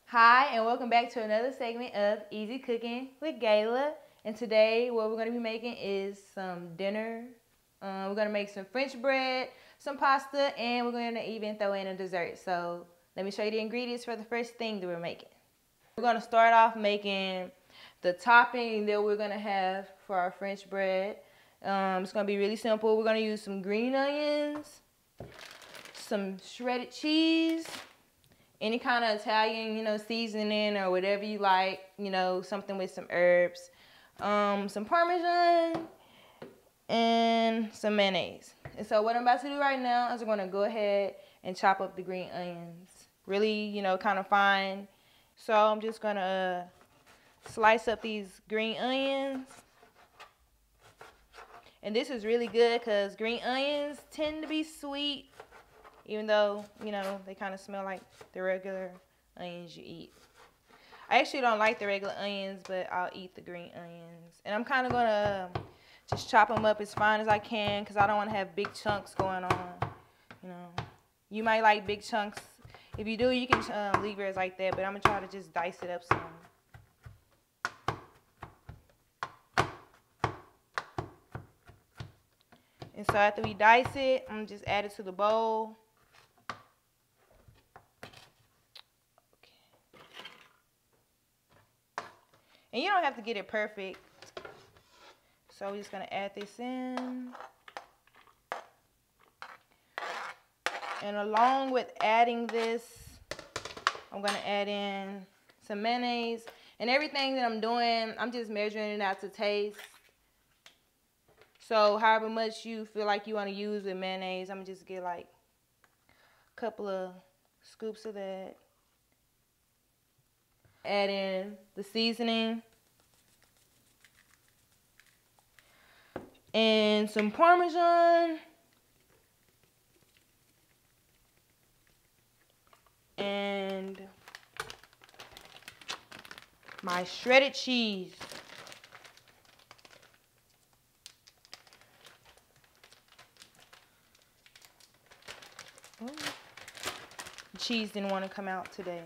Hi, and welcome back to another segment of Easy Cooking with Gayla. And today, what we're going to be making is some dinner. We're going to make some French bread, some pasta, and we're going to even throw in a dessert. So let me show you the ingredients for the first thing that we're making. We're going to start off making the topping that we're going to have for our French bread. It's going to be really simple. We're going to use some green onions, some shredded cheese, any kind of Italian, seasoning or whatever you like, something with some herbs, some Parmesan, and some mayonnaise. And so what I'm about to do right now is I'm going to go ahead and chop up the green onions. Really, kind of fine. So I'm just going to slice up these green onions. And this is really good because green onions tend to be sweet, even though, they kind of smell like the regular onions you eat. I actually don't like the regular onions, but I'll eat the green onions. And I'm kind of going to just chop them up as fine as I can because I don't want to have big chunks going on. You might like big chunks. If you do, you can leave yours like that, but I'm going to try to just dice it up some. And so after we dice it, I'm going to just add it to the bowl. And you don't have to get it perfect. So we're just going to add this in. And along with adding this, I'm going to add in some mayonnaise. And everything that I'm doing, I'm just measuring it out to taste. So however much you feel like you want to use with mayonnaise, I'm going to just get like a couple of scoops of that. Add in the seasoning and some Parmesan and my shredded cheese. Ooh. The cheese didn't want to come out today.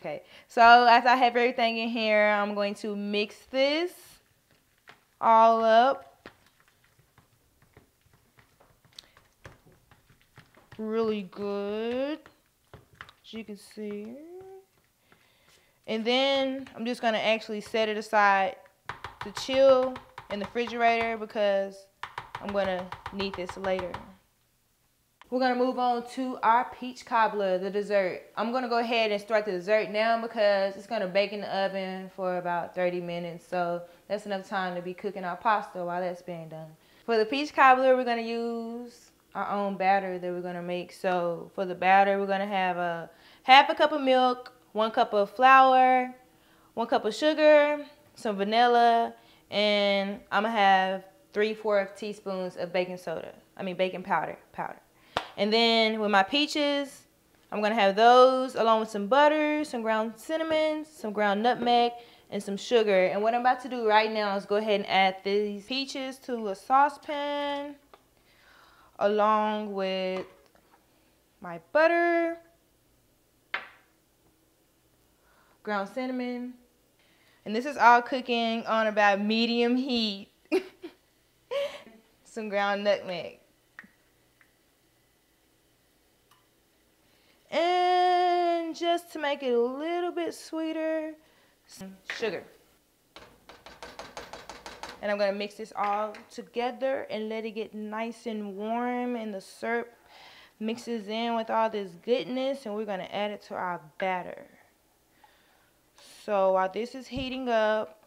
Okay, so as I have everything in here, I'm going to mix this all up. Really good, as you can see. And then I'm just going to actually set it aside to chill in the refrigerator because I'm going to need this later. We're going to move on to our peach cobbler, the dessert. I'm going to go ahead and start the dessert now because it's going to bake in the oven for about 30 minutes. So that's enough time to be cooking our pasta while that's being done. For the peach cobbler, we're going to use our own batter that we're going to make. So for the batter, we're going to have half a cup of milk, 1 cup of flour, 1 cup of sugar, some vanilla, and I'm going to have 3/4 teaspoons of baking powder. And then with my peaches, I'm going to have those along with some butter, some ground cinnamon, some ground nutmeg, and some sugar. And what I'm about to do right now is go ahead and add these peaches to a saucepan along with my butter, ground cinnamon. And this is all cooking on about medium heat. Some ground nutmeg. And just to make it a little bit sweeter, some sugar. And I'm going to mix this all together and let it get nice and warm, and the syrup mixes in with all this goodness, and we're going to add it to our batter. So while this is heating up,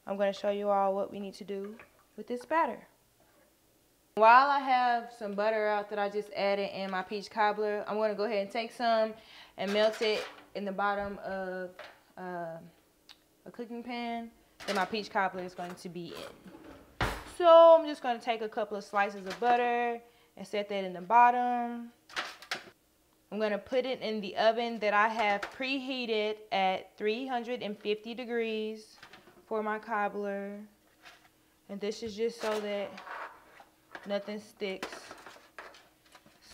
I'm going to show you all what we need to do with this batter. While I have some butter out that I just added in my peach cobbler, I'm going to go ahead and take some and melt it in the bottom of a cooking pan that my peach cobbler is going to be in. So I'm just going to take a couple of slices of butter and set that in the bottom. I'm going to put it in the oven that I have preheated at 350 degrees for my cobbler. And this is just so that nothing sticks.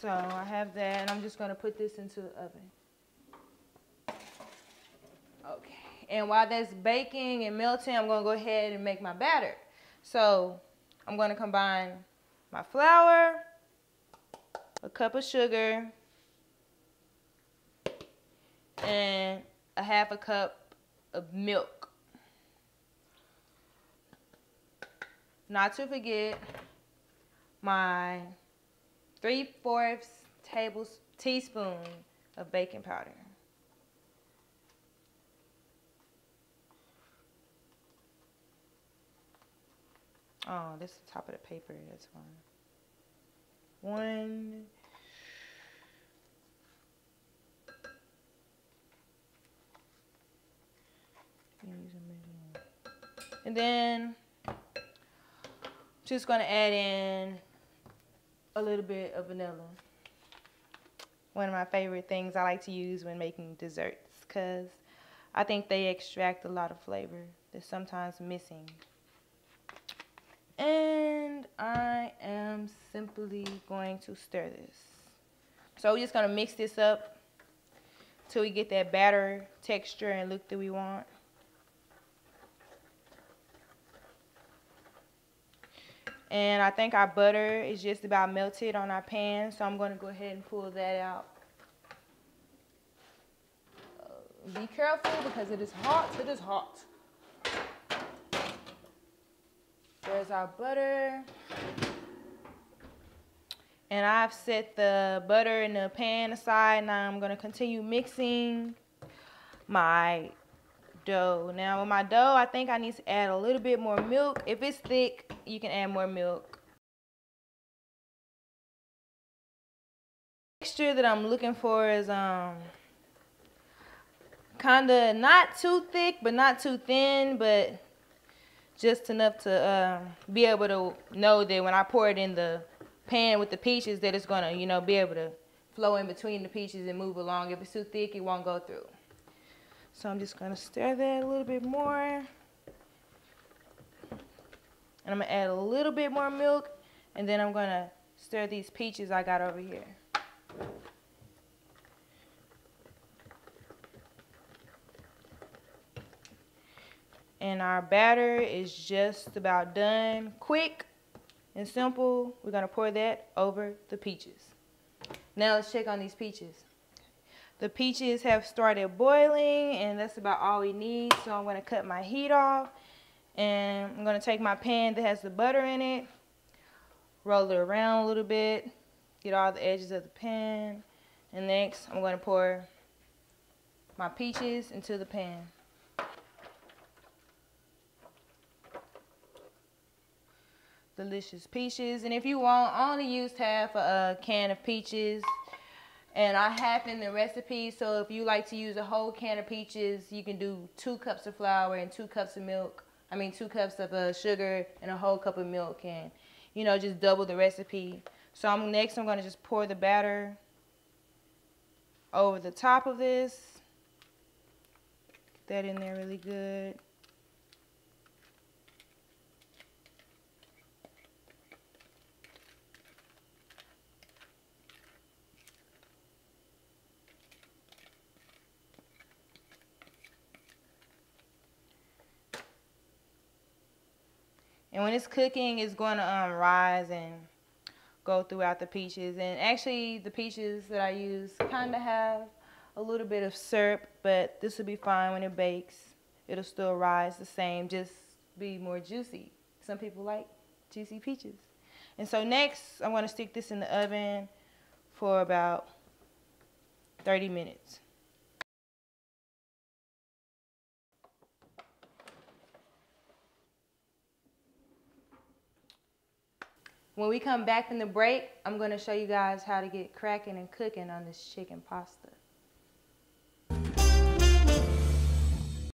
So I have that, and I'm just gonna put this into the oven. Okay, and while that's baking and melting, I'm gonna go ahead and make my batter. So I'm gonna combine my flour, a cup of sugar, and a half a cup of milk. Not to forget my 3/4 teaspoon of baking powder. Oh, this is the top of the paper. That's fine. One. And then just gonna add in a little bit of vanilla. One of my favorite things I like to use when making desserts, because I think they extract a lot of flavor that's sometimes missing. And I am simply going to stir this. So we're just gonna mix this up till we get that batter texture and look that we want. And I think our butter is just about melted on our pan, so I'm gonna go ahead and pull that out. Be careful because it is hot. It is hot. There's our butter. And I've set the butter in the pan aside. Now I'm going to continue mixing my dough. Now with my dough, I think I need to add a little bit more milk. If it's thick, you can add more milk. The texture that I'm looking for is kind of not too thick, but not too thin, but just enough to be able to know that when I pour it in the pan with the peaches that it's gonna, you know, be able to flow in between the peaches and move along. If it's too thick, it won't go through. So I'm just gonna stir that a little bit more. And I'm gonna add a little bit more milk, and then I'm gonna stir these peaches I got over here. And our batter is just about done. Quick and simple. We're gonna pour that over the peaches. Now let's check on these peaches. The peaches have started boiling, and that's about all we need. So I'm gonna cut my heat off, and I'm gonna take my pan that has the butter in it, roll it around a little bit, get all the edges of the pan, and next I'm gonna pour my peaches into the pan. Delicious peaches. And if you want, I only used half a can of peaches, and I halved the recipe. So if you like to use a whole can of peaches, you can do 2 cups of flour and 2 cups of milk. 2 cups of sugar and a whole cup of milk, and you know, just double the recipe. So next I'm going to just pour the batter over the top of this. Get that in there really good. And when it's cooking, it's going to rise and go throughout the peaches. And actually, the peaches that I use kind of have a little bit of syrup, but this will be fine when it bakes. It'll still rise the same, just be more juicy. Some people like juicy peaches. And so next, I'm going to stick this in the oven for about 30 minutes. When we come back from the break, I'm going to show you guys how to get cracking and cooking on this chicken pasta.